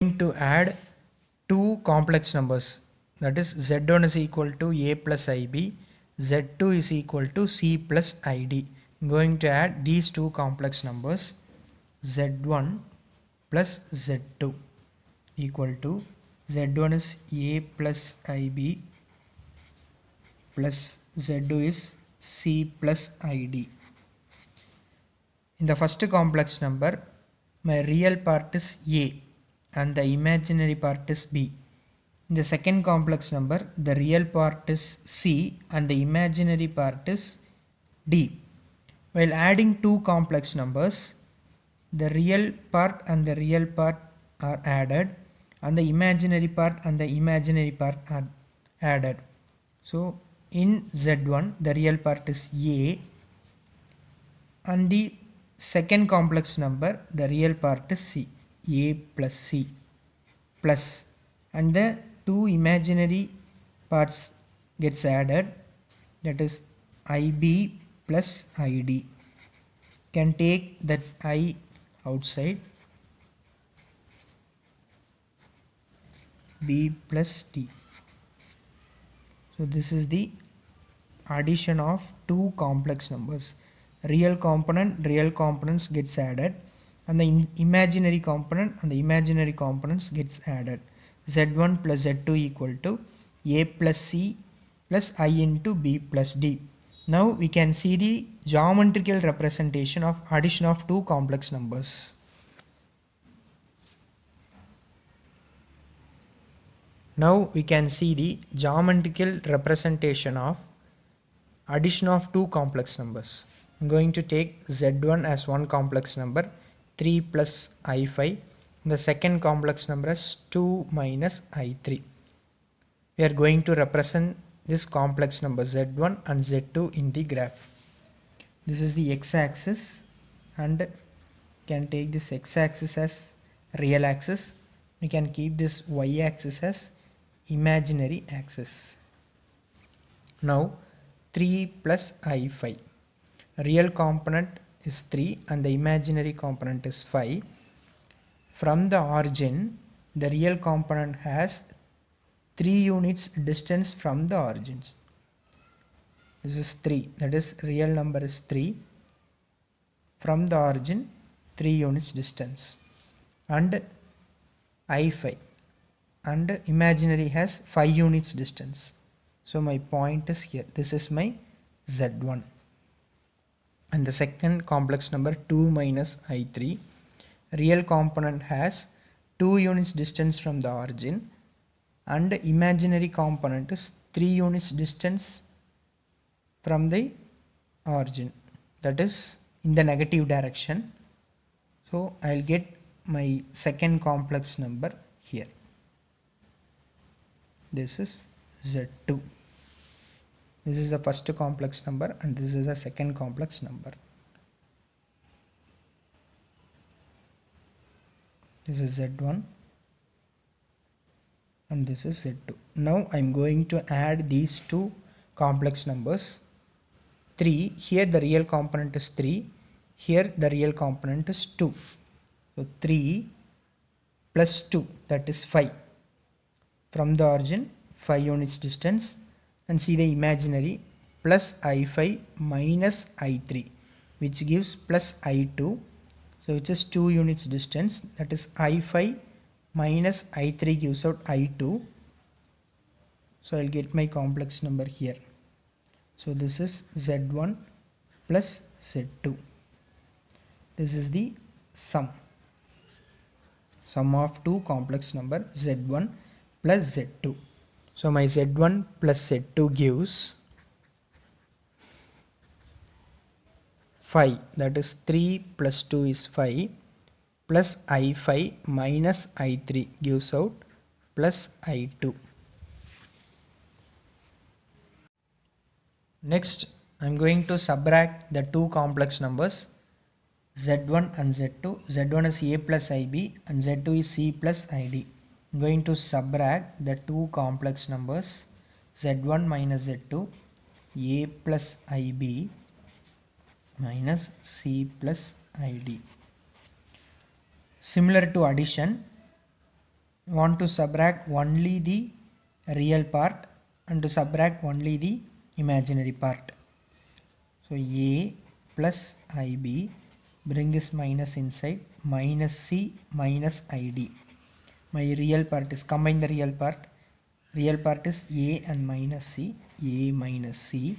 going to add two complex numbers, that is z1 is equal to a plus ib, z2 is equal to c plus id. I'm going to add these two complex numbers, z1 plus z2 equal to z1 is a plus ib plus z2 is c plus id. In the first complex number, my real part is a and the imaginary part is b. In the second complex number, the real part is c and the imaginary part is d. While adding two complex numbers, the real part and the real part are added and the imaginary part and the imaginary part are added. So in z1 the real part is a and the second complex number the real part is c, a plus c plus, and the two imaginary parts gets added, that is ib plus id. Can take that I outside, b plus d. So this is the addition of two complex numbers. Real components gets added and the imaginary component and the imaginary components gets added. z1 plus z2 equal to a plus c plus I into b plus d. Now we can see the geometrical representation of addition of two complex numbers. Now we can see the geometrical representation of addition of two complex numbers. I'm going to take z1 as one complex number, 3 plus i5. The second complex number is 2 minus i3. We are going to represent this complex number z1 and z2 in the graph. This is the x-axis and can take this x-axis as real axis. We can keep this y-axis as imaginary axis. Now 3 plus i5. Real component is 3 and the imaginary component is 5. From the origin, the real component has 3 units distance from the origins. This is 3, that is real number is 3. From the origin 3 units distance, and i5, and imaginary has 5 units distance. So my point is here, this is my z1. And the second complex number 2 minus i3, real component has 2 units distance from the origin and imaginary component is 3 units distance from the origin, that is in the negative direction. So I'll get my second complex number here. This is z2. This is the first complex number and this is the second complex number. This is z1 and this is z2. Now I'm going to add these two complex numbers. 3, here the real component is 3, here the real component is 2. So 3 plus 2, that is 5. From the origin 5 units distance, and see the imaginary plus i5 minus i3, which gives plus i2. So it is 2 units distance, that is i5 minus i3 gives out i2. So I'll get my complex number here. So this is z1 plus z2. This is the sum of two complex number z1 plus z2. So my z1 plus z2 gives 5, that is 3 plus 2 is 5, plus i5 minus i3 gives out plus i2. Next I'm going to subtract the two complex numbers z1 and z2. z1 is a plus ib and z2 is c plus id. I'm going to subtract the two complex numbers z1 minus z2, a plus ib minus c plus id. Similar to addition, want to subtract only the real part and to subtract only the imaginary part. So a plus ib, bring this minus inside, minus c minus id. My real part is, combine the real part. Real part is a and minus c, a minus c.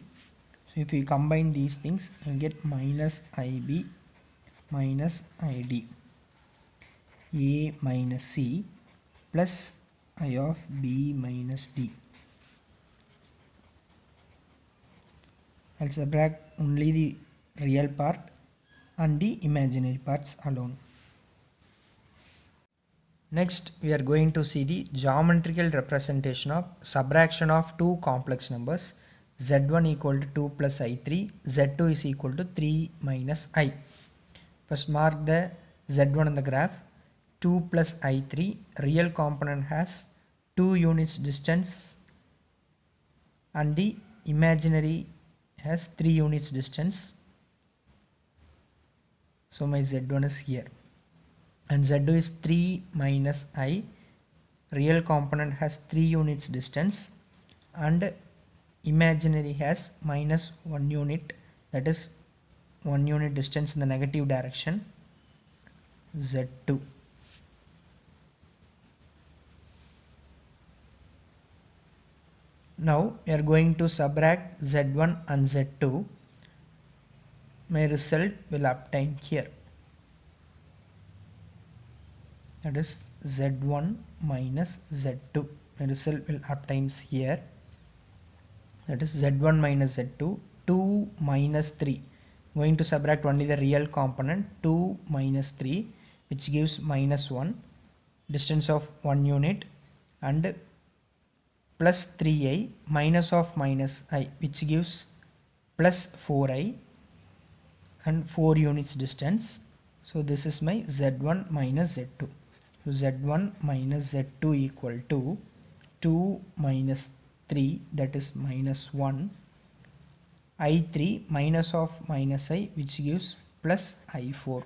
So if we combine these things, you get minus ib minus id, a minus c plus I of b minus d. I'll subtract only the real part and the imaginary parts alone. Next, we are going to see the geometrical representation of subtraction of two complex numbers, z1 equal to 2 plus i3, z2 is equal to 3 minus I. First mark the z1 in the graph. 2 plus i3, real component has 2 units distance and the imaginary has 3 units distance. So my z1 is here. And z2 is 3 minus I. Real component has 3 units distance and imaginary has minus 1 unit, that is 1 unit distance in the negative direction, z2. Now we are going to subtract z1 and z2. My result will obtain here, that is z1 minus z2. My result will obtain here, that is z1 minus z2. 2 minus 3, going to subtract only the real component, 2 minus 3, which gives minus 1, distance of 1 unit, and plus 3i minus of minus I, which gives plus 4i and 4 units distance. So this is my z1 minus z2. So z1 minus z2 equal to 2 minus 3, that is minus 1, i3 minus of minus I, which gives plus i4.